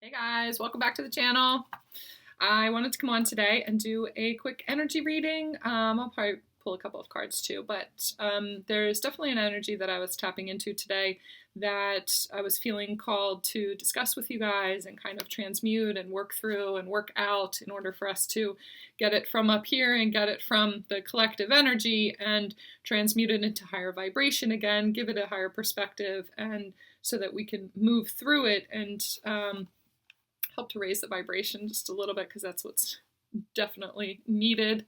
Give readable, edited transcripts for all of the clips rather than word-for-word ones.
Hey guys, welcome back to the channel. I wanted to come on today and do a quick energy reading. I'll probably pull a couple of cards too, but there's definitely an energy that I was tapping into today that I was feeling called to discuss with you guys and kind of transmute and work through and work out in order for us to get it from up here and get it from the collective energy and transmute it into higher vibration again, give it a higher perspective, and so that we can move through it and help to raise the vibration just a little bit, because that's what's definitely needed.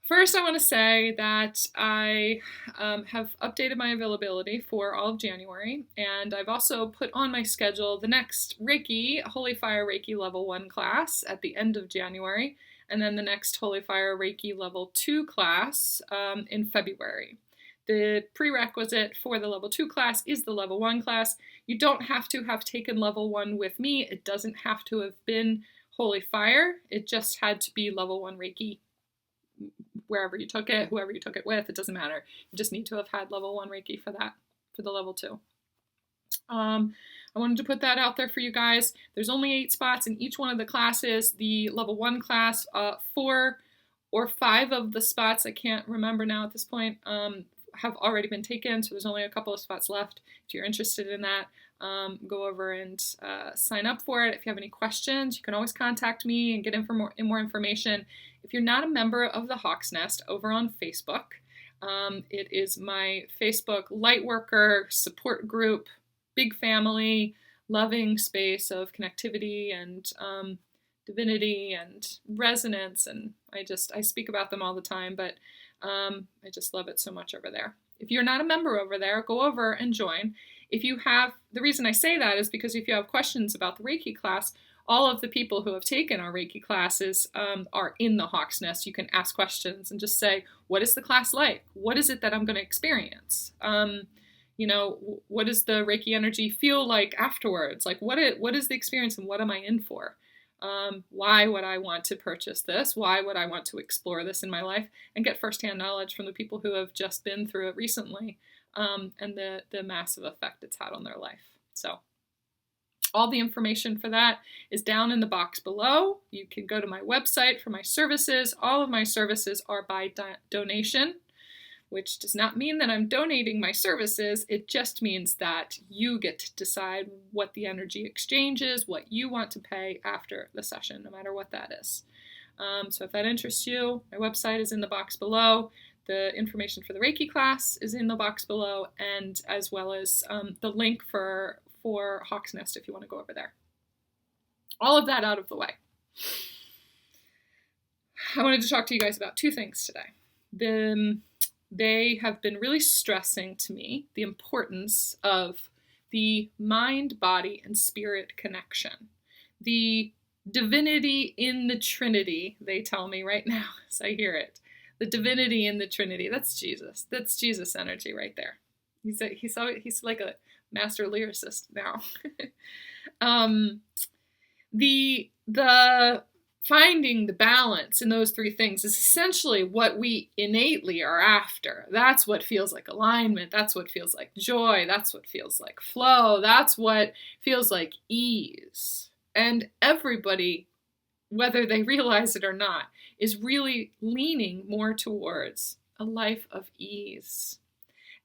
First, I want to say that I have updated my availability for all of January, and I've also put on my schedule the next Reiki, Holy Fire Reiki Level 1 class at the end of January, and then the next Holy Fire Reiki Level 2 class in February. The prerequisite for the level 2 class is the level 1 class. You don't have to have taken level 1 with me. It doesn't have to have been Holy Fire. It just had to be level 1 Reiki. Wherever you took it, whoever you took it with, it doesn't matter. You just need to have had level 1 Reiki for that, for the level 2. I wanted to put that out there for you guys. There's only 8 spots in each one of the classes. The level 1 class, 4 or 5 of the spots, I can't remember now at this point, have already been taken, so there's only a couple of spots left. If you're interested in that, go over and sign up for it. If you have any questions, you can always contact me and get more information. If you're not a member of the Hawk's Nest over on Facebook, it is my Facebook Lightworker support group, big family, loving space of connectivity and divinity and resonance, and I speak about them all the time, but I just love it so much over there. If you're not a member over there, go over and join. The reason I say that is because if you have questions about the Reiki class, all of the people who have taken our Reiki classes are in the Hawk's Nest. You can ask questions and just say, what is the class like? What is it that I'm going to experience? What does the Reiki energy feel like afterwards? Like, what is the experience and what am I in for? Why would I want to purchase this? Why would I want to explore this in my life and get firsthand knowledge from the people who have just been through it recently, and the massive effect it's had on their life. So all the information for that is down in the box below. You can go to my website for my services. All of my services are by donation, which does not mean that I'm donating my services. It just means that you get to decide what the energy exchange is, what you want to pay after the session, no matter what that is. So if that interests you, my website is in the box below. The information for the Reiki class is in the box below, and as well as the link for Hawk's Nest if you want to go over there. All of that out of the way. I wanted to talk to you guys about 2 things today. They have been really stressing to me the importance of the mind, body, and spirit connection. The divinity in the Trinity, they tell me right now as I hear it. The divinity in the Trinity. That's Jesus. That's Jesus energy right there. He's like a master lyricist now. The finding the balance in those 3 things is essentially what we innately are after. That's what feels like alignment. That's what feels like joy. That's what feels like flow. That's what feels like ease. And everybody, whether they realize it or not, is really leaning more towards a life of ease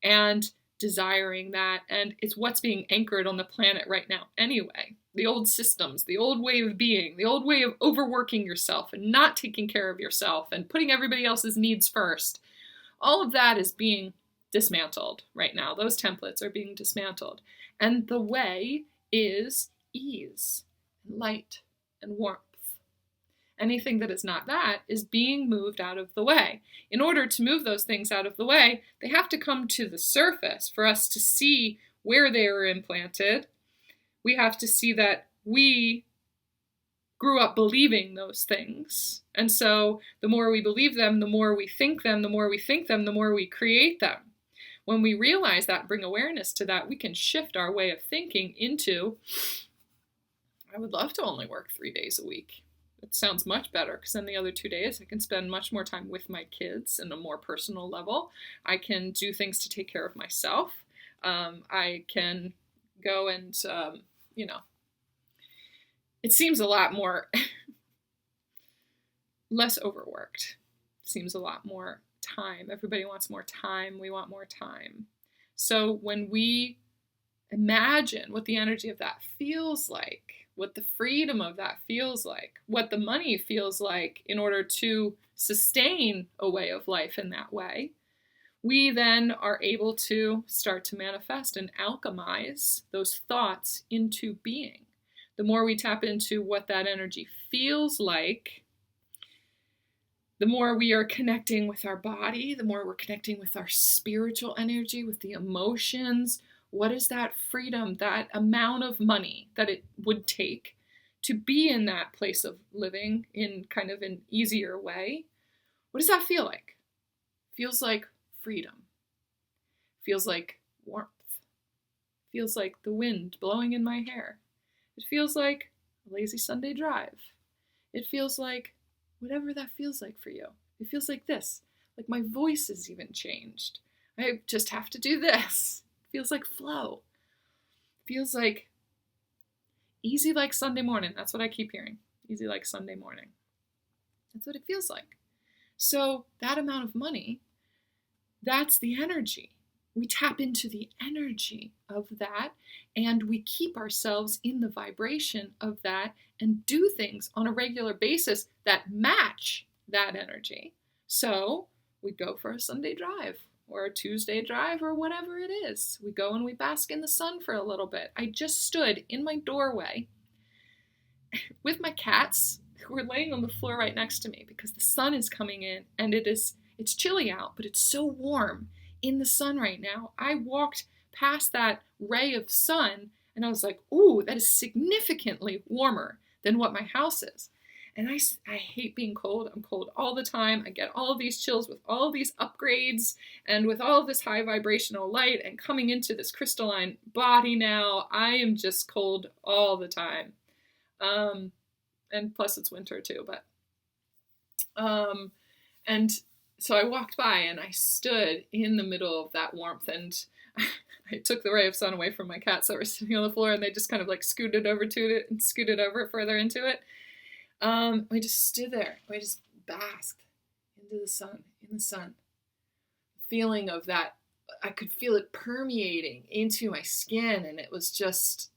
and desiring that. And it's what's being anchored on the planet right now anyway. The old systems, the old way of being, the old way of overworking yourself and not taking care of yourself and putting everybody else's needs first. All of that is being dismantled right now. Those templates are being dismantled. And the way is ease, and light, and warmth. Anything that is not that is being moved out of the way. In order to move those things out of the way, they have to come to the surface for us to see where they were implanted. We have to see that we grew up believing those things. And so the more we believe them, the more we think them, the more we think them, the more we create them. When we realize that, bring awareness to that, we can shift our way of thinking into, I would love to only work 3 days a week. It sounds much better because then the other 2 days I can spend much more time with my kids in a more personal level. I can do things to take care of myself. I can go and it seems a lot more, less overworked. It seems a lot more time. Everybody wants more time. We want more time. So when we imagine what the energy of that feels like, what the freedom of that feels like, what the money feels like in order to sustain a way of life in that way, we then are able to start to manifest and alchemize those thoughts into being. The more we tap into what that energy feels like, the more we are connecting with our body, the more we're connecting with our spiritual energy, with the emotions. What is that freedom, that amount of money that it would take to be in that place of living in kind of an easier way? What does that feel like? Feels like freedom. Feels like warmth. Feels like the wind blowing in my hair. It feels like a lazy Sunday drive. It feels like whatever that feels like for you. It feels like this. Like my voice has even changed. I just have to do this. It feels like flow. It feels like easy like Sunday morning. That's what I keep hearing. Easy like Sunday morning. That's what it feels like. So that amount of money, that's the energy. We tap into the energy of that, and we keep ourselves in the vibration of that and do things on a regular basis that match that energy. So we go for a Sunday drive or a Tuesday drive or whatever it is. We go and we bask in the sun for a little bit. I just stood in my doorway with my cats who are laying on the floor right next to me because the sun is coming in and it's chilly out, but it's so warm in the sun right now. I walked past that ray of sun and I was like, ooh, that is significantly warmer than what my house is. And I hate being cold. I'm cold all the time. I get all of these chills with all of these upgrades and with all of this high vibrational light and coming into this crystalline body now. I am just cold all the time. And plus it's winter too, but, and so I walked by and I stood in the middle of that warmth and I took the ray of sun away from my cats that were sitting on the floor and they just kind of like scooted over to it and scooted over further into it. We just stood there. We just basked into the sun, in the sun. Feeling of that, I could feel it permeating into my skin and it was just,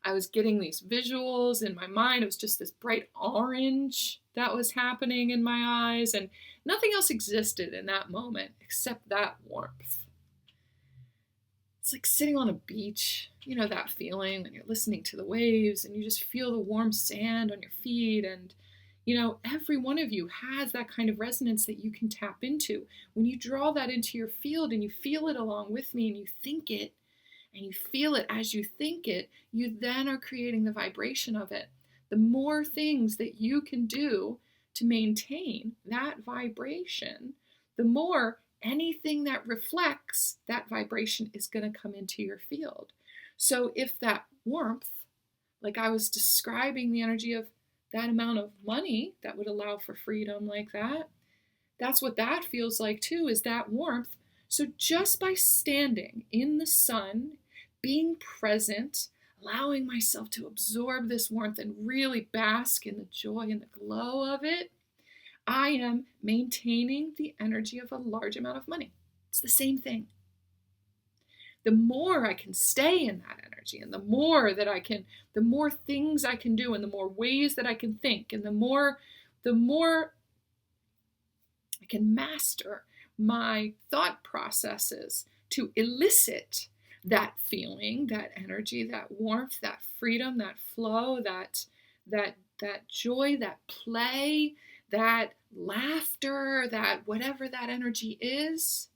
I was getting these visuals in my mind. It was just this bright orange that was happening in my eyes and nothing else existed in that moment except that warmth. It's like sitting on a beach, you know, that feeling when you're listening to the waves and you just feel the warm sand on your feet. And, you know, every one of you has that kind of resonance that you can tap into. When you draw that into your field and you feel it along with me and you think it and you feel it as you think it, you then are creating the vibration of it. The more things that you can do to maintain that vibration, the more anything that reflects that vibration is going to come into your field. So if that warmth, like I was describing the energy of that amount of money that would allow for freedom like that, that's what that feels like too, is that warmth. So just by standing in the sun, being present, allowing myself to absorb this warmth and really bask in the joy and the glow of it, I am maintaining the energy of a large amount of money. It's the same thing. The more I can stay in that energy and the more things I can do and the more ways that I can think and the more I can master my thought processes to elicit that feeling, that energy, that warmth, that freedom, that flow, that joy, that play, that laughter, that whatever that energy is,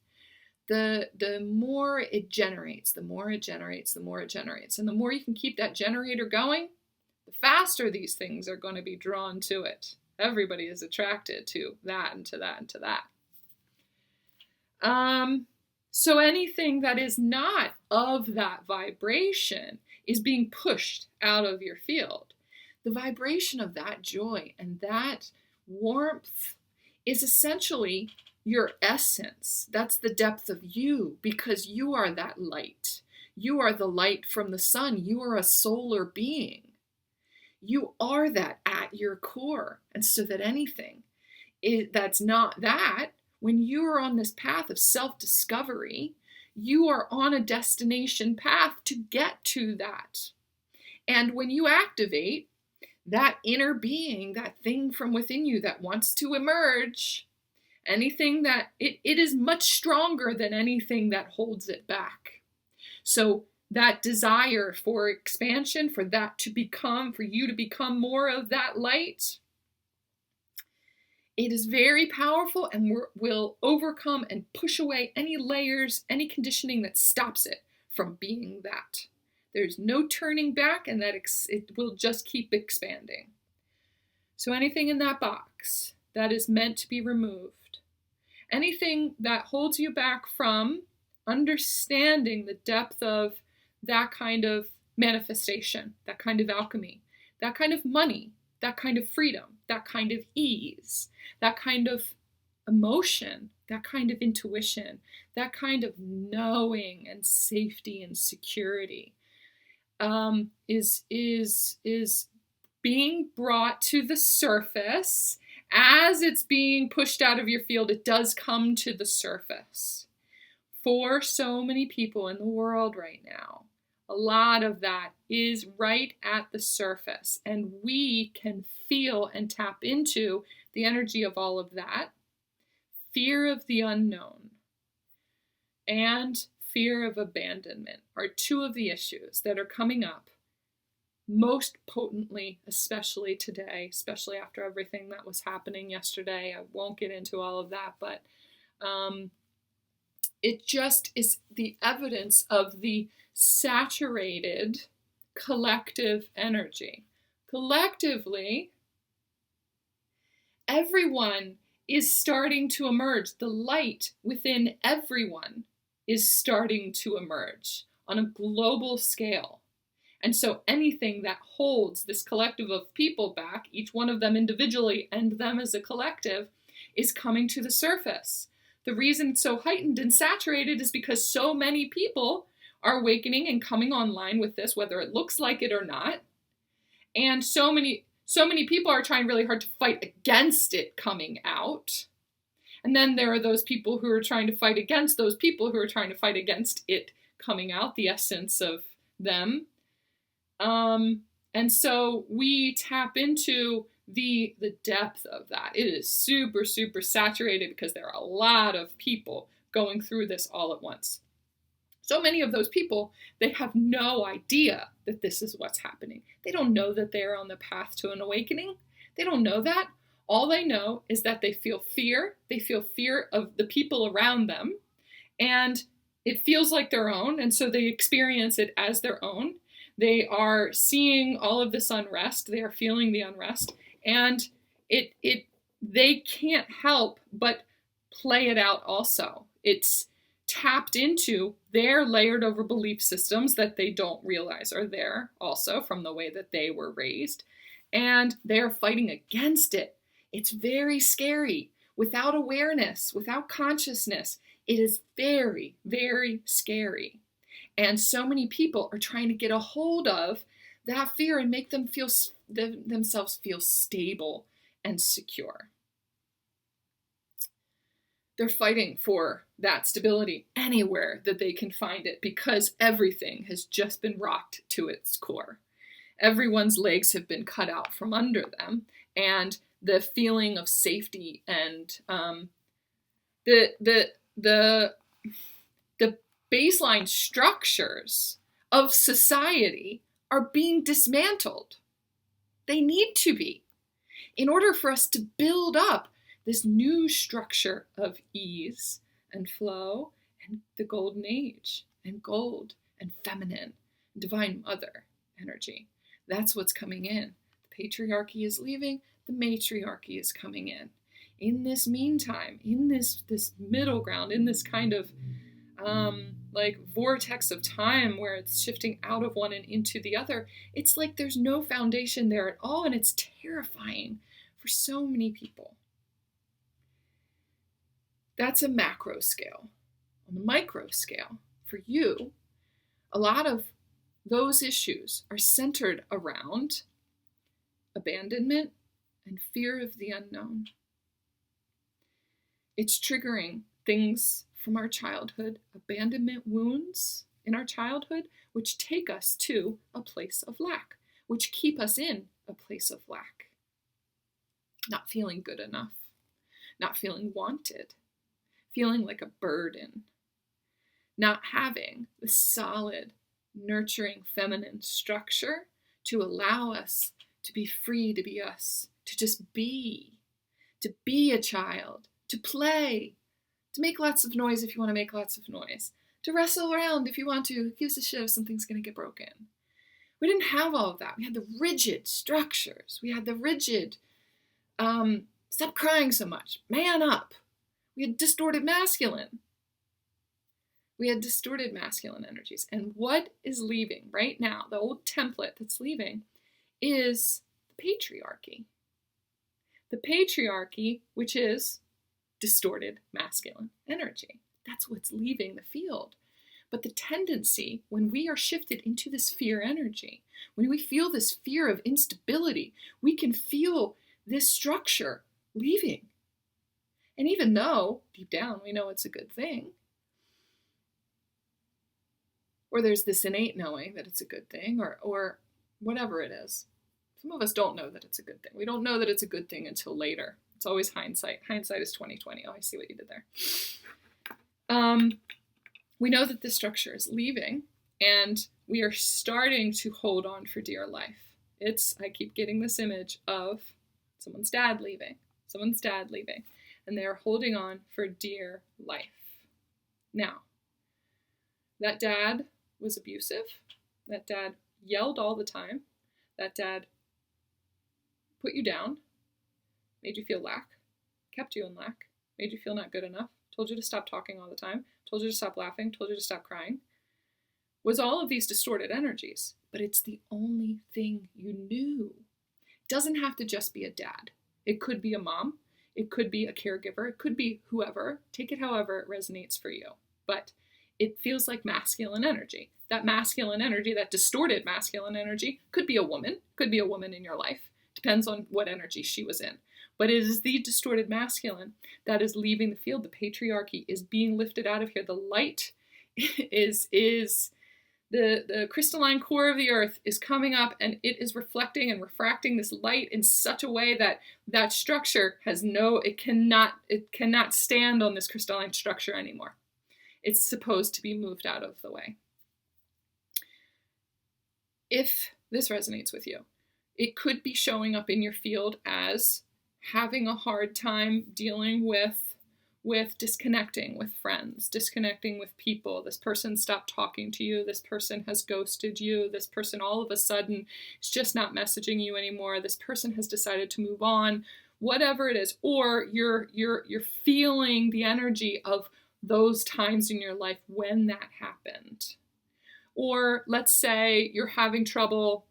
the more it generates, the more it generates, the more it generates. And the more you can keep that generator going, the faster these things are going to be drawn to it. Everybody is attracted to that and to that and to that. So anything that is not of that vibration is being pushed out of your field. The vibration of that joy and that warmth is essentially your essence. That's the depth of you because you are that light. You are the light from the sun. You are a solar being. You are that at your core. And so that anything that's not that, when you are on this path of self-discovery, you are on a destination path to get to that. And when you activate that inner being, that thing from within you that wants to emerge, anything that it is much stronger than anything that holds it back. So that desire for expansion, for you to become more of that light, it is very powerful and will overcome and push away any layers, any conditioning that stops it from being that. There's no turning back, and it will just keep expanding. So anything in that box that is meant to be removed, anything that holds you back from understanding the depth of that kind of manifestation, that kind of alchemy, that kind of money, that kind of freedom, that kind of ease, that kind of emotion, that kind of intuition, that kind of knowing and safety and security, is being brought to the surface. As it's being pushed out of your field, it does come to the surface. For so many people in the world right now, a lot of that is right at the surface, and we can feel and tap into the energy of all of that. Fear of the unknown and fear of abandonment are two of the issues that are coming up most potently, especially today, especially after everything that was happening yesterday. I won't get into all of that, but it just is the evidence of the saturated collective energy. Collectively, everyone is starting to emerge. The light within everyone is starting to emerge on a global scale. And so anything that holds this collective of people back, each one of them individually and them as a collective, is coming to the surface. The reason it's so heightened and saturated is because so many people are awakening and coming online with this, whether it looks like it or not. And so many people are trying really hard to fight against it coming out. And then there are those people who are trying to fight against those people who are trying to fight against it coming out, the essence of them. And so we tap into the depth of that. It is super, super saturated because there are a lot of people going through this all at once. So many of those people, they have no idea that this is what's happening. They don't know that they're on the path to an awakening. They don't know that. All they know is that they feel fear. They feel fear of the people around them. And it feels like their own. And so they experience it as their own. They are seeing all of this unrest. They are feeling the unrest. And they can't help but play it out also. It's tapped into their layered over belief systems that they don't realize are there also from the way that they were raised. And they're fighting against it. It's very scary. Without awareness, without consciousness, it is very, very scary. And so many people are trying to get a hold of that fear and make them themselves feel stable and secure. They're fighting for that stability anywhere that they can find it because everything has just been rocked to its core. Everyone's legs have been cut out from under them, and the feeling of safety and the baseline structures of society are being dismantled. They need to be, in order for us to build up this new structure of ease and flow and the golden age and gold and feminine, divine mother energy. That's what's coming in. The patriarchy is leaving, the matriarchy is coming in. In this meantime, in this middle ground, in this kind of vortex of time where it's shifting out of one and into the other, it's like there's no foundation there at all, and it's terrifying for so many people. That's a macro scale. On the micro scale, for you, A lot of those issues are centered around abandonment and fear of the unknown. It's triggering things from our childhood, abandonment wounds in our childhood, which take us to a place of lack, which keep us in a place of lack. Not feeling good enough, not feeling wanted, feeling like a burden, not having the solid, nurturing feminine structure to allow us to be free to be us, to just be a child, to play, to make lots of noise if you want to make lots of noise, to wrestle around if you want to. Who gives a shit if something's going to get broken? We didn't have all of that. We had the rigid structures. We had the rigid, stop crying so much, man up. We had distorted masculine. We had distorted masculine energies. And what is leaving right now, the old template that's leaving, is the patriarchy. The patriarchy, which is distorted masculine energy. That's what's leaving the field. But the tendency, when we are shifted into this fear energy, when we feel this fear of instability, we can feel this structure leaving. And even though, deep down, we know it's a good thing, or there's this innate knowing that it's a good thing, or whatever it is. Some of us don't know that it's a good thing. We don't know that it's a good thing until later. It's always hindsight. Hindsight is 20/20. Oh, I see what you did there. We know that this structure is leaving, and we are starting to hold on for dear life. I keep getting this image of someone's dad leaving, and they're holding on for dear life. Now, that dad was abusive. That dad yelled all the time. That dad put you down, made you feel lack, kept you in lack, made you feel not good enough, told you to stop talking all the time, told you to stop laughing, told you to stop crying, was all of these distorted energies. But it's the only thing you knew. It doesn't have to just be a dad. It could be a mom. It could be a caregiver. It could be whoever. Take it however it resonates for you. But it feels like masculine energy. That masculine energy, that distorted masculine energy, could be a woman in your life. Depends on what energy she was in. But it is the distorted masculine that is leaving the field. The patriarchy is being lifted out of here. The light is the crystalline core of the earth is coming up, and it is reflecting and refracting this light in such a way that that structure it cannot stand on this crystalline structure anymore. It's supposed to be moved out of the way. If this resonates with you, it could be showing up in your field as having a hard time dealing with disconnecting with friends, disconnecting with people. This person stopped talking to you. This person has ghosted you. This person all of a sudden is just not messaging you anymore. This person has decided to move on, whatever it is. Or you're feeling the energy of those times in your life when that happened. Or let's say you're having trouble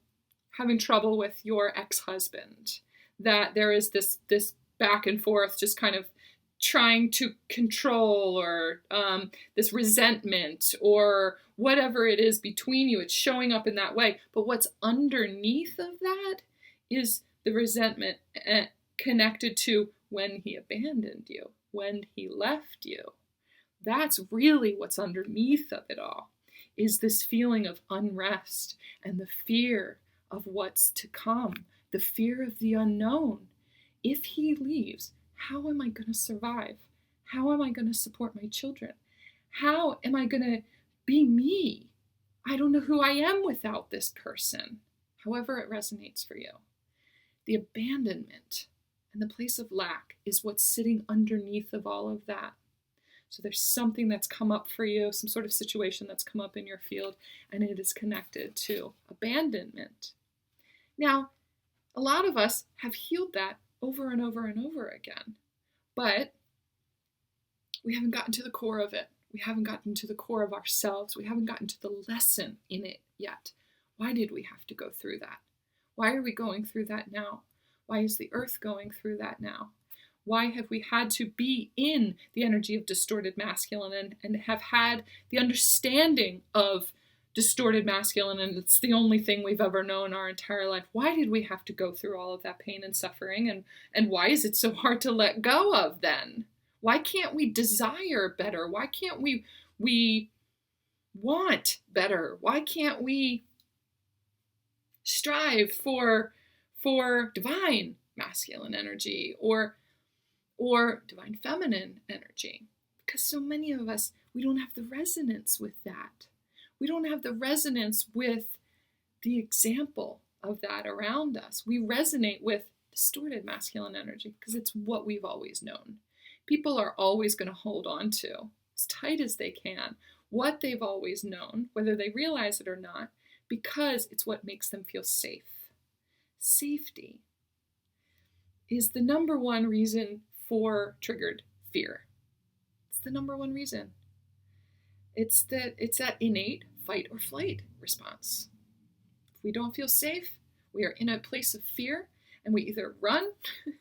with your ex-husband, that there is this back and forth, just kind of trying to control, or this resentment, or whatever it is between you. It's showing up in that way. But what's underneath of that is the resentment connected to when he abandoned you, when he left you. That's really what's underneath of it all, is this feeling of unrest and the fear of what's to come, the fear of the unknown. If he leaves, how am I going to survive? How am I going to support my children? How am I going to be me? I don't know who I am without this person. However it resonates for you. The abandonment and the place of lack is what's sitting underneath of all of that. So there's something that's come up for you, some sort of situation that's come up in your field, and it is connected to abandonment. Now, a lot of us have healed that over and over and over again, but we haven't gotten to the core of it. We haven't gotten to the core of ourselves. We haven't gotten to the lesson in it yet. Why did we have to go through that? Why are we going through that now? Why is the earth going through that now? Why have we had to be in the energy of distorted masculine and have had the understanding of distorted masculine and it's the only thing we've ever known our entire life. Why did we have to go through all of that pain and suffering? And why is it so hard to let go of then? Why can't we desire better? Why can't we want better? Why can't we strive for divine masculine energy or divine feminine energy? Because so many of us, we don't have the resonance with that. We don't have the resonance with the example of that around us. We resonate with distorted masculine energy because it's what we've always known. People are always going to hold on to as tight as they can what they've always known, whether they realize it or not, because it's what makes them feel safe. Safety is the number one reason for triggered fear. It's the number one reason. It's that innate fight or flight response. If we don't feel safe, we are in a place of fear, and we either run, or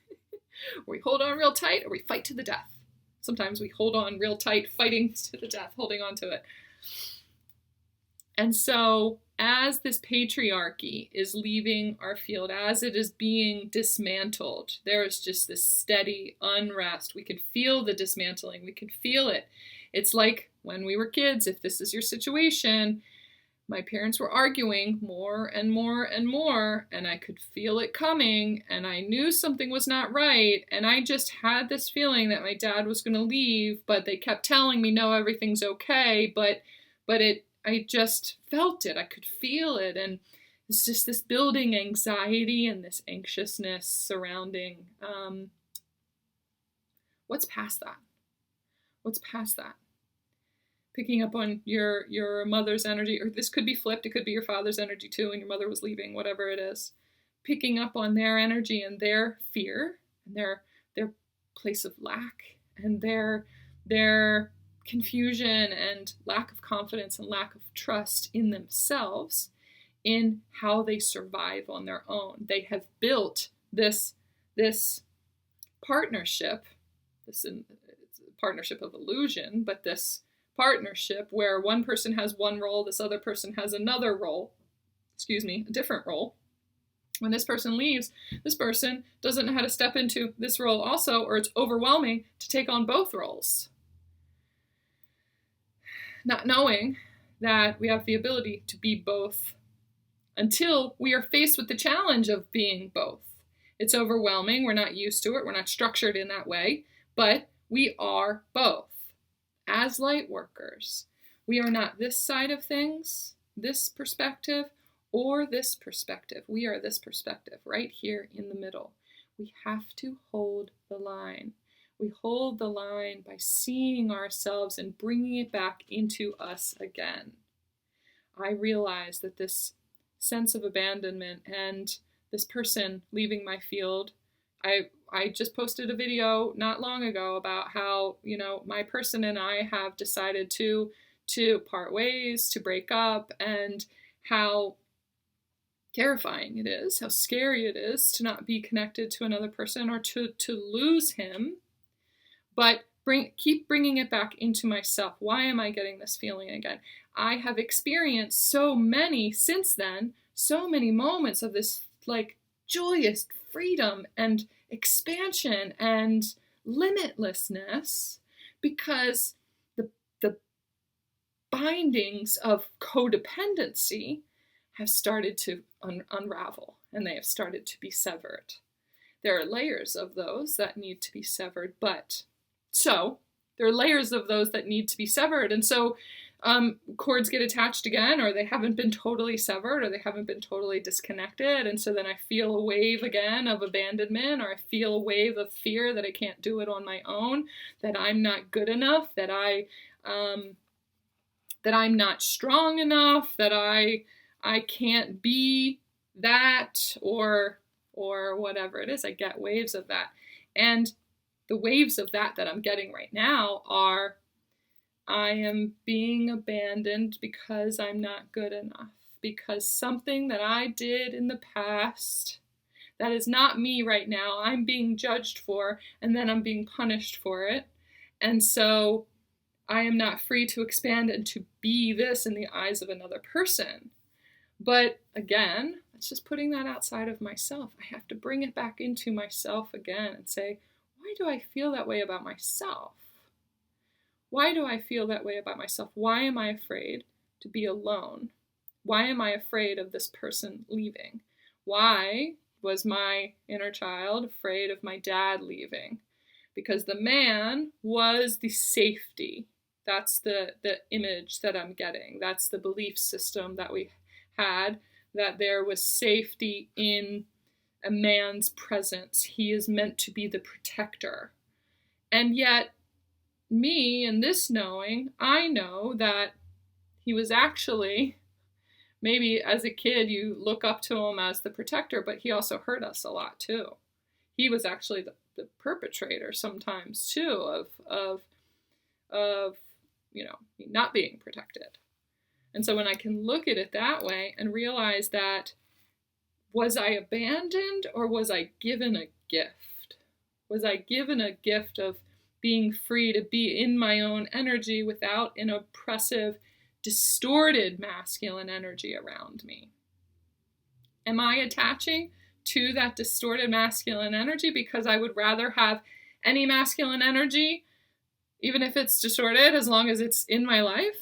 we hold on real tight, or we fight to the death. Sometimes we hold on real tight, fighting to the death, holding on to it. And so, as this patriarchy is leaving our field, as it is being dismantled, there is just this steady unrest. We can feel the dismantling. We can feel it. It's like when we were kids, if this is your situation, my parents were arguing more and more and more, and I could feel it coming, and I knew something was not right, and I just had this feeling that my dad was going to leave, but they kept telling me, no, everything's okay, but I just felt it. I could feel it, and it's just this building anxiety and this anxiousness surrounding. What's past that? What's past that? Picking up on your mother's energy, or this could be flipped. It could be your father's energy too, and your mother was leaving, whatever it is. Picking up on their energy and their fear and their place of lack and their confusion and lack of confidence and lack of trust in themselves, in how they survive on their own. They have built this partnership, it's a partnership of illusion, but this partnership where one person has one role, this other person has another role, a different role. When this person leaves, this person doesn't know how to step into this role also, or it's overwhelming to take on both roles. Not knowing that we have the ability to be both until we are faced with the challenge of being both. It's overwhelming. We're not used to it. We're not structured in that way, but we are both. As light workers, we are not this side of things, this perspective, or this perspective. We are this perspective right here in the middle. We have to hold the line. We hold the line by seeing ourselves and bringing it back into us again. I realize that this sense of abandonment and this person leaving my field, I just posted a video not long ago about how, my person and I have decided to part ways, to break up, and how terrifying it is, how scary it is to not be connected to another person or to lose him. But keep bringing it back into myself. Why am I getting this feeling again? I have experienced so many moments of this joyous freedom and expansion and limitlessness, because the bindings of codependency have started to unravel, and they have started to be severed. There are layers of those that need to be severed, there are layers of those that need to be severed, and so cords get attached again, or they haven't been totally severed, or they haven't been totally disconnected, and so then I feel a wave again of abandonment, or I feel a wave of fear that I can't do it on my own, that I'm not good enough, that I'm not strong enough, that I can't be that, or whatever it is. I get waves of that, and the waves of that I'm getting right now are, I am being abandoned because I'm not good enough, because something that I did in the past that is not me right now, I'm being judged for, and then I'm being punished for it. And so I am not free to expand and to be this in the eyes of another person. But again, it's just putting that outside of myself. I have to bring it back into myself again and say, why do I feel that way about myself? Why do I feel that way about myself? Why am I afraid to be alone? Why am I afraid of this person leaving? Why was my inner child afraid of my dad leaving? Because the man was the safety. That's the image that I'm getting. That's the belief system that we had, that there was safety in a man's presence. He is meant to be the protector. And yet, me in this knowing, I know that he was actually, maybe as a kid you look up to him as the protector, but he also hurt us a lot too. He was actually the perpetrator sometimes too of not being protected. And so when I can look at it that way and realize that, was I abandoned or was I given a gift? Was I given a gift of being free to be in my own energy without an oppressive, distorted masculine energy around me? Am I attaching to that distorted masculine energy because I would rather have any masculine energy, even if it's distorted, as long as it's in my life?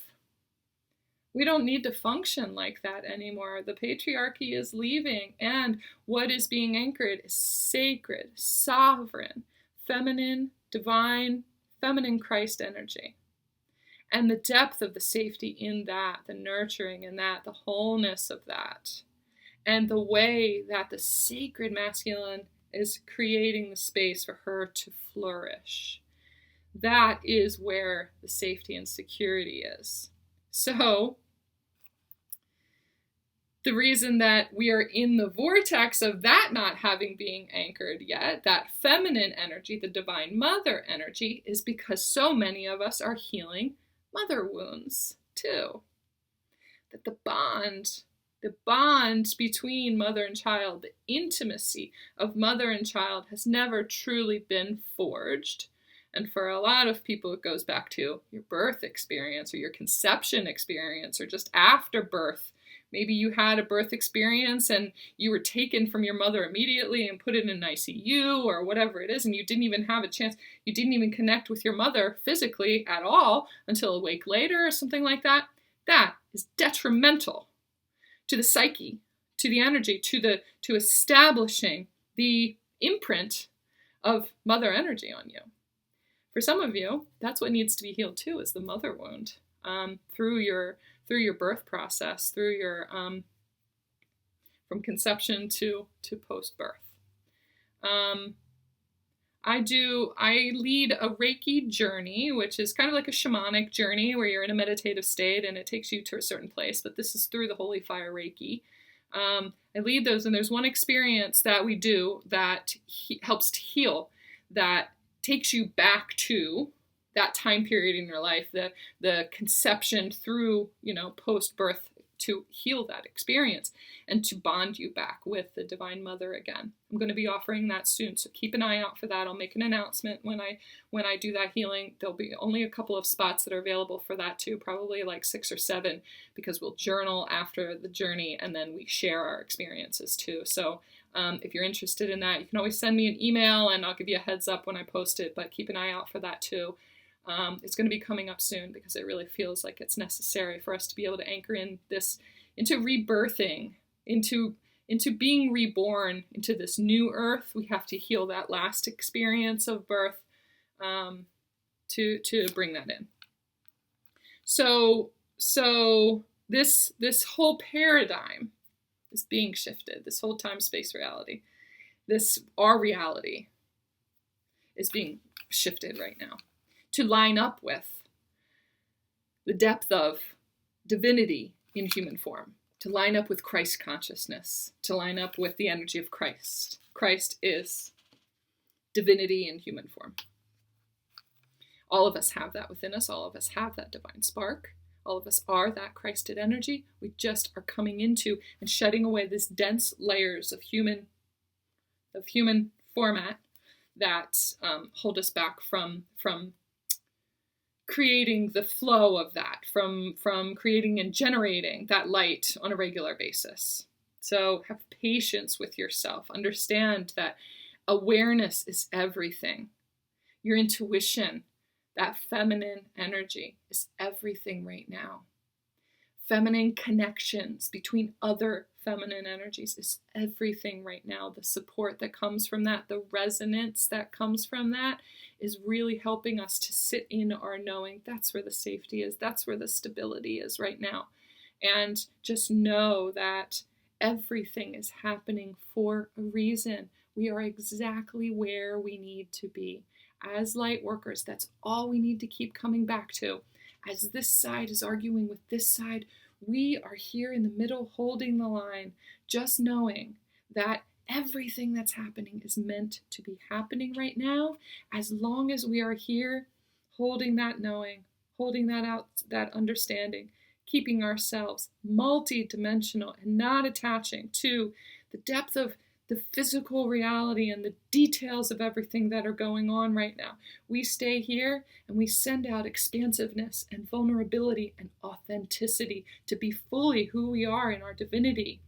We don't need to function like that anymore. The patriarchy is leaving, and what is being anchored is sacred, sovereign, feminine, divine, feminine Christ energy. And the depth of the safety in that, the nurturing in that, the wholeness of that, and the way that the sacred masculine is creating the space for her to flourish. That is where the safety and security is. So, the reason that we are in the vortex of that not having being anchored yet, that feminine energy, the divine mother energy, is because so many of us are healing mother wounds too. That the bond between mother and child, the intimacy of mother and child has never truly been forged. And for a lot of people, it goes back to your birth experience or your conception experience or just after birth. Maybe you had a birth experience and you were taken from your mother immediately and put in an ICU or whatever it is, and you didn't even have a chance. You didn't even connect with your mother physically at all until a week later or something like that. That is detrimental to the psyche, to the energy, to establishing the imprint of mother energy on you. For some of you, that's what needs to be healed too, is the mother wound through your birth process, through your from conception to post-birth. I lead a Reiki journey, which is kind of like a shamanic journey where you're in a meditative state and it takes you to a certain place, but this is through the Holy Fire Reiki. I lead those, and there's one experience that we do that helps to heal, that takes you back to that time period in your life, the conception through, post-birth, to heal that experience and to bond you back with the Divine Mother again. I'm going to be offering that soon, so keep an eye out for that. I'll make an announcement when I do that healing. There'll be only a couple of spots that are available for that too, probably like 6 or 7, because we'll journal after the journey and then we share our experiences too. So if you're interested in that, you can always send me an email and I'll give you a heads up when I post it, but keep an eye out for that too. It's going to be coming up soon because it really feels like it's necessary for us to be able to anchor in this, into rebirthing, into being reborn into this new earth. We have to heal that last experience of birth to bring that in. So this whole paradigm is being shifted. This whole time-space reality, our reality is being shifted right now to line up with the depth of divinity in human form, to line up with Christ consciousness, to line up with the energy of Christ. Christ is divinity in human form. All of us have that within us. All of us have that divine spark. All of us are that Christed energy. We just are coming into and shedding away these dense layers of human format that hold us back from creating the flow of that, from creating and generating that light on a regular basis. So have patience with yourself. Understand that awareness is everything. Your intuition, that feminine energy, is everything right now. Feminine connections between other feminine energies is everything right now. The support that comes from that, the resonance that comes from that, is really helping us to sit in our knowing. That's where the safety is. That's where the stability is right now. And just know that everything is happening for a reason. We are exactly where we need to be. As light workers, that's all we need to keep coming back to. As this side is arguing with this side, we are here in the middle holding the line, just knowing that everything that's happening is meant to be happening right now. As long as we are here holding that knowing, holding that out, that understanding, keeping ourselves multi-dimensional and not attaching to the depth of the physical reality and the details of everything that are going on right now. We stay here and we send out expansiveness and vulnerability and authenticity to be fully who we are in our divinity.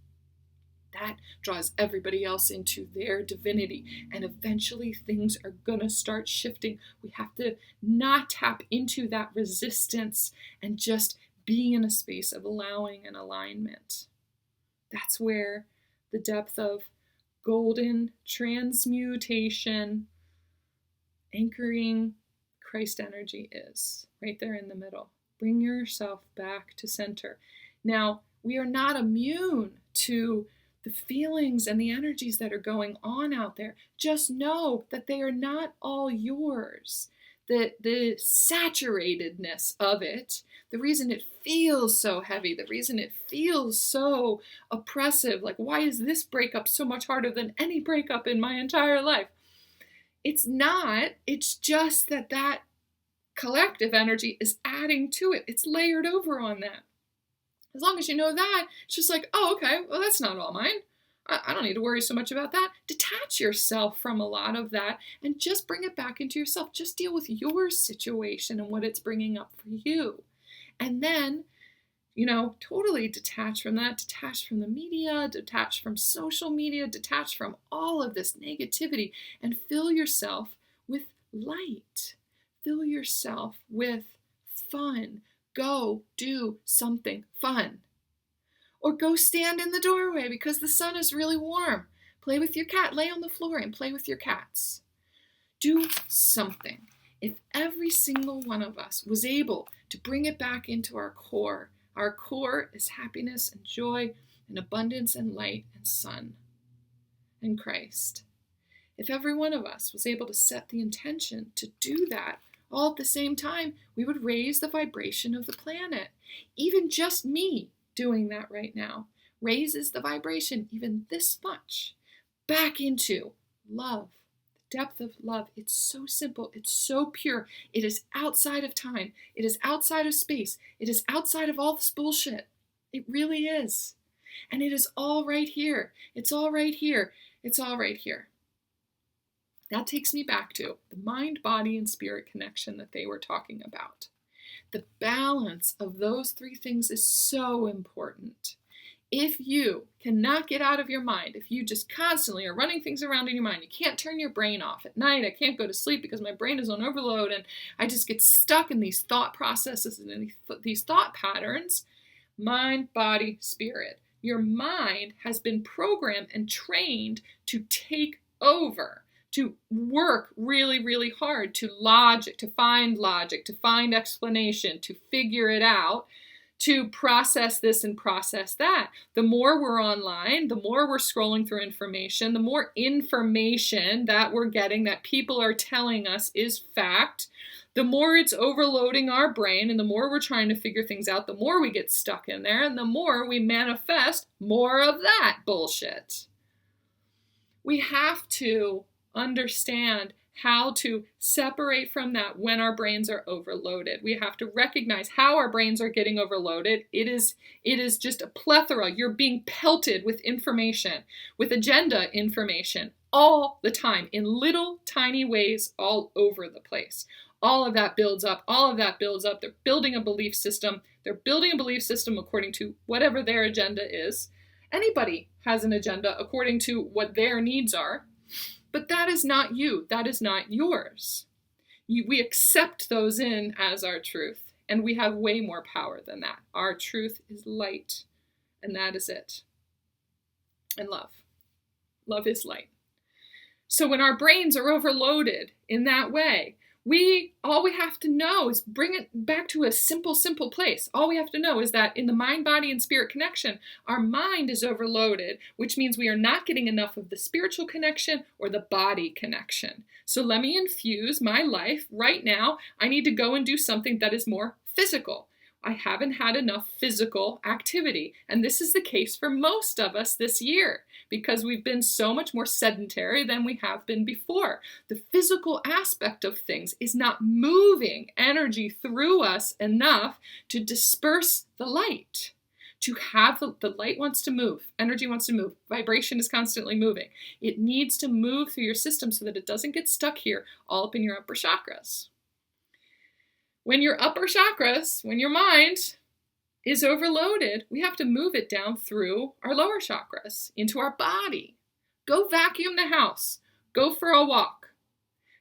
That draws everybody else into their divinity, and eventually things are gonna start shifting. We have to not tap into that resistance and just be in a space of allowing and alignment. That's where the depth of golden transmutation, anchoring Christ energy is, right there in the middle. Bring yourself back to center. Now, we are not immune to the feelings and the energies that are going on out there. Just know that they are not all yours. The saturatedness of it, the reason it feels so heavy, the reason it feels so oppressive, like why is this breakup so much harder than any breakup in my entire life? It's not, it's just that collective energy is adding to it. It's layered over on that. As long as you know that, it's just like, oh, okay, well, that's not all mine. I don't need to worry so much about that. Detach yourself from a lot of that and just bring it back into yourself. Just deal with your situation and what it's bringing up for you. And then, totally detach from that, detach from the media, detach from social media, detach from all of this negativity, and fill yourself with light. Fill yourself with fun. Go do something fun. Or go stand in the doorway because the sun is really warm. Play with your cat. Lay on the floor and play with your cats. Do something. If every single one of us was able to bring it back into our core is happiness and joy and abundance and light and sun and Christ. If every one of us was able to set the intention to do that all at the same time, we would raise the vibration of the planet. Even just me doing that right now raises the vibration even this much back into love, the depth of love. It's so simple. It's so pure. It is outside of time. It is outside of space. It is outside of all this bullshit. It really is. And it is all right here. It's all right here. It's all right here. That takes me back to the mind, body, and spirit connection that they were talking about. The balance of those three things is so important. If you cannot get out of your mind, if you just constantly are running things around in your mind, you can't turn your brain off at night, I can't go to sleep because my brain is on overload and I just get stuck in these thought processes and these thought patterns, mind, body, spirit. Your mind has been programmed and trained to take over, to work really, really hard, to find explanation, to figure it out, to process this and process that. The more we're online, the more we're scrolling through information, the more information that we're getting that people are telling us is fact, the more it's overloading our brain, and the more we're trying to figure things out, the more we get stuck in there, and the more we manifest more of that bullshit. We have to understand how to separate from that when our brains are overloaded. We have to recognize how our brains are getting overloaded. It is just a plethora. You're being pelted with information, with agenda information all the time in little tiny ways all over the place. all of that builds up. All of that builds up. They're building a belief system. They're building a belief system according to whatever their agenda is. Anybody has an agenda according to what their needs are. But that is not you. That is not yours. We accept those in as our truth, and we have way more power than that. Our truth is light, and that is it. And love. Love is light. So when our brains are overloaded in that way, all we have to know is bring it back to a simple place. All we have to know is that in the mind, body, and spirit connection, our mind is overloaded, which means we are not getting enough of the spiritual connection or the body connection. So let me infuse my life right now. I need to go and do something that is more physical. I haven't had enough physical activity. And this is the case for most of us this year because we've been so much more sedentary than we have been before. The physical aspect of things is not moving energy through us enough to disperse the light. To have the light wants to move, energy wants to move, vibration is constantly moving. It needs to move through your system so that it doesn't get stuck here all up in your upper chakras. When your upper chakras, when your mind is overloaded, we have to move it down through our lower chakras into our body. Go vacuum the house. Go for a walk.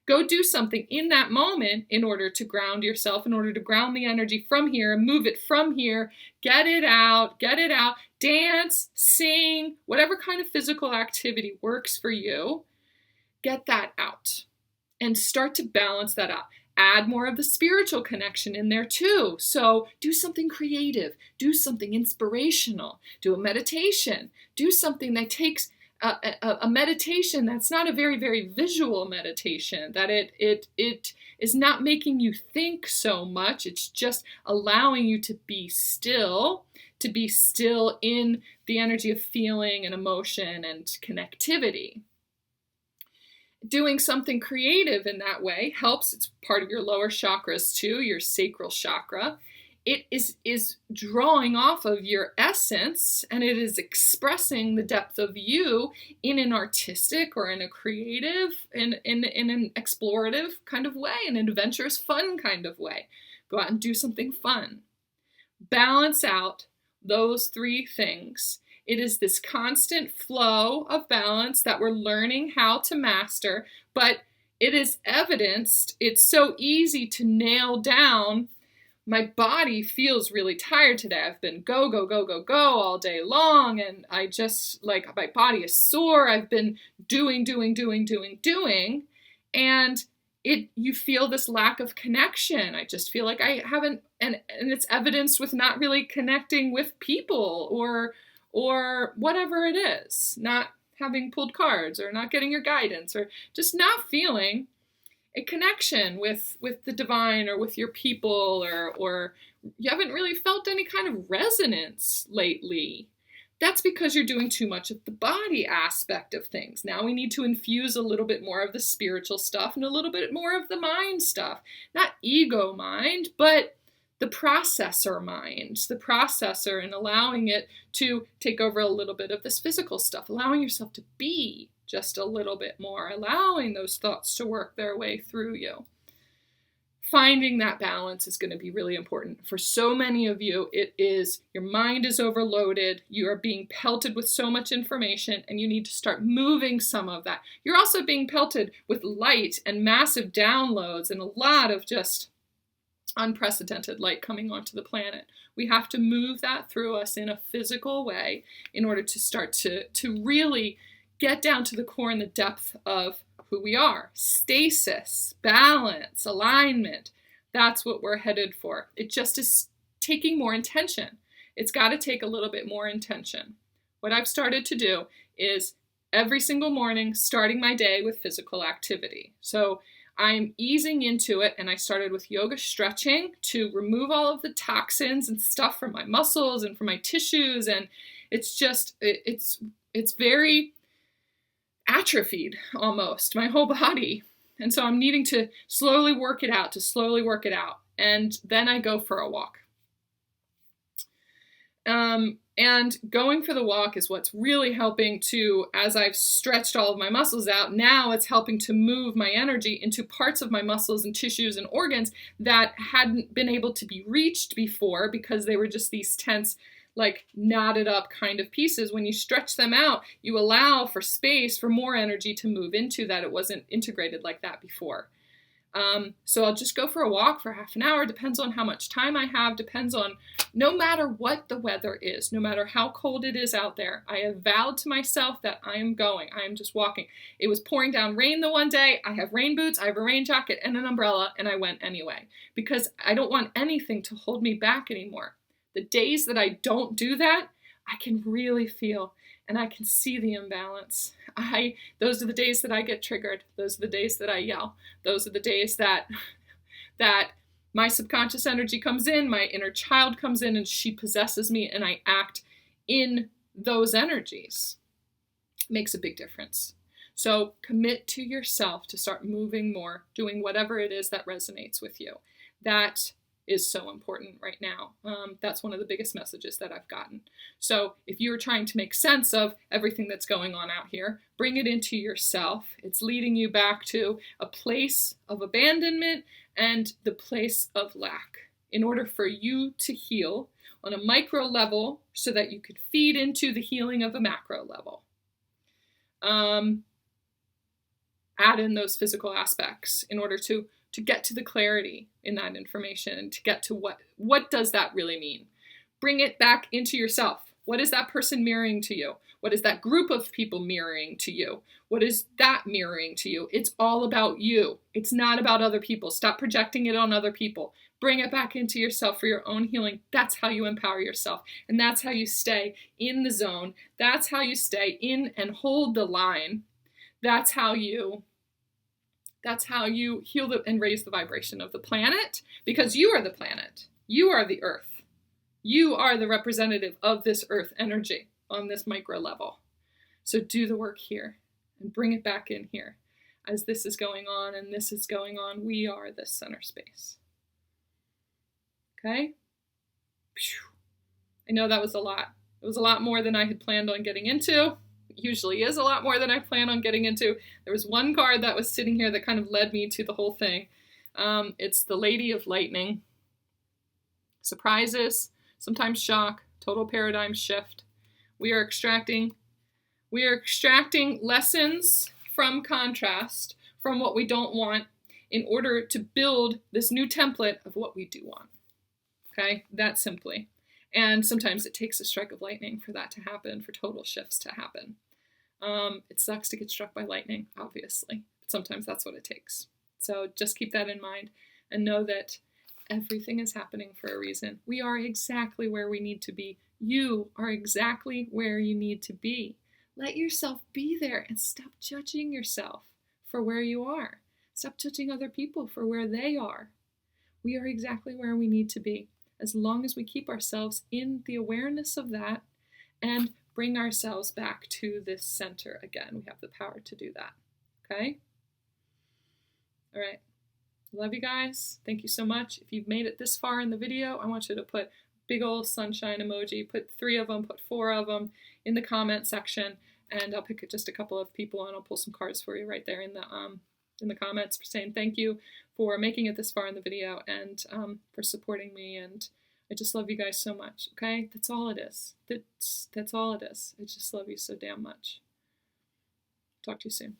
Go do something in that moment in order to ground yourself, in order to ground the energy from here and move it from here. Get it out. Dance, sing, whatever kind of physical activity works for you. Get that out and start to balance that out. Add more of the spiritual connection in there too. So do something creative, do something inspirational, do a meditation, do something that takes a meditation that's not a very, very visual meditation, that it is not making you think so much. It's just allowing you to be still in the energy of feeling and emotion and connectivity. Doing something creative in that way helps. It's part of your lower chakras too, your sacral chakra. It is drawing off of your essence, and it is expressing the depth of you in an artistic or in a creative, in an explorative kind of way, an adventurous, fun kind of way. Go out and do something fun. Balance out those three things. It is this constant flow of balance that we're learning how to master, but it is evidenced. It's so easy to nail down. My body feels really tired today. I've been go all day long, and I just, my body is sore. I've been doing, and you feel this lack of connection. I just feel like I haven't, and it's evidenced with not really connecting with people or whatever it is, not having pulled cards or not getting your guidance or just not feeling a connection with the divine or with your people, or you haven't really felt any kind of resonance lately. That's because you're doing too much of the body aspect of things. Now we need to infuse a little bit more of the spiritual stuff and a little bit more of the mind stuff. Not ego mind, but the processor mind, and allowing it to take over a little bit of this physical stuff, allowing yourself to be just a little bit more, allowing those thoughts to work their way through you. Finding that balance is going to be really important. For so many of you, it is your mind is overloaded. You are being pelted with so much information, and you need to start moving some of that. You're also being pelted with light and massive downloads and a lot of just unprecedented light coming onto the planet. We have to move that through us in a physical way in order to start to really get down to the core and the depth of who we are. Stasis, balance, alignment. That's what we're headed for. It just is taking more intention. It's got to take a little bit more intention. What I've started to do is every single morning starting my day with physical activity. So I'm easing into it, and I started with yoga stretching to remove all of the toxins and stuff from my muscles and from my tissues, and it's just, it's very atrophied almost, my whole body. And so I'm needing to slowly work it out, and then I go for a walk. And going for the walk is what's really helping to, as I've stretched all of my muscles out, now it's helping to move my energy into parts of my muscles and tissues and organs that hadn't been able to be reached before because they were just these tense, like knotted up kind of pieces. When you stretch them out, you allow for space for more energy to move into that it wasn't integrated like that before. So I'll just go for a walk for half an hour, depends on how much time I have, depends on, no matter what the weather is, no matter how cold it is out there, I have vowed to myself that I am going, I am just walking. It was pouring down rain the one day, I have rain boots, I have a rain jacket and an umbrella, and I went anyway, because I don't want anything to hold me back anymore. The days that I don't do that, I can really feel and I can see the imbalance. Those are the days that I get triggered. Those are the days that I yell. Those are the days that my subconscious energy comes in, my inner child comes in, and she possesses me, and I act in those energies. It makes a big difference. So commit to yourself to start moving more, doing whatever it is that resonates with you. That is so important right now. That's one of the biggest messages that I've gotten. So if you're trying to make sense of everything that's going on out here, bring it into yourself. It's leading you back to a place of abandonment and the place of lack in order for you to heal on a micro level so that you could feed into the healing of a macro level. Add in those physical aspects in order to get to the clarity in that information and to get to what does that really mean. Bring it back into yourself. What is that person mirroring to you? What is that group of people mirroring to you? What is that mirroring to you? It's all about you. It's not about other people. Stop projecting it on other people. Bring it back into yourself for your own healing. That's how you empower yourself. And that's how you stay in the zone. That's how you stay in and hold the line. That's how you heal and raise the vibration of the planet, because you are the planet. You are the earth. You are the representative of this earth energy on this micro level. So do the work here and bring it back in here. As this is going on and this is going on, we are this center space. Okay? I know that was a lot. It was a lot more than I had planned on getting into. Usually is a lot more than I plan on getting into. There was one card that was sitting here that kind of led me to the whole thing. It's the Lady of Lightning. Surprises, sometimes shock, total paradigm shift. We are extracting lessons from contrast, from what we don't want, in order to build this new template of what we do want. Okay, that simply. And sometimes it takes a strike of lightning for that to happen, for total shifts to happen. It sucks to get struck by lightning, obviously, but sometimes that's what it takes. So just keep that in mind and know that everything is happening for a reason. We are exactly where we need to be. You are exactly where you need to be. Let yourself be there and stop judging yourself for where you are. Stop judging other people for where they are. We are exactly where we need to be, as long as we keep ourselves in the awareness of that and bring ourselves back to this center again. We have the power to do that. Okay? All right. Love you guys. Thank you so much. If you've made it this far in the video, I want you to put big old sunshine emoji, put 3 of them, put 4 of them in the comment section, and I'll pick just a couple of people and I'll pull some cards for you right there in the comments for saying thank you for making it this far in the video and for supporting me. And I just love you guys so much. Okay? That's all it is. That's all it is. I just love you so damn much. Talk to you soon.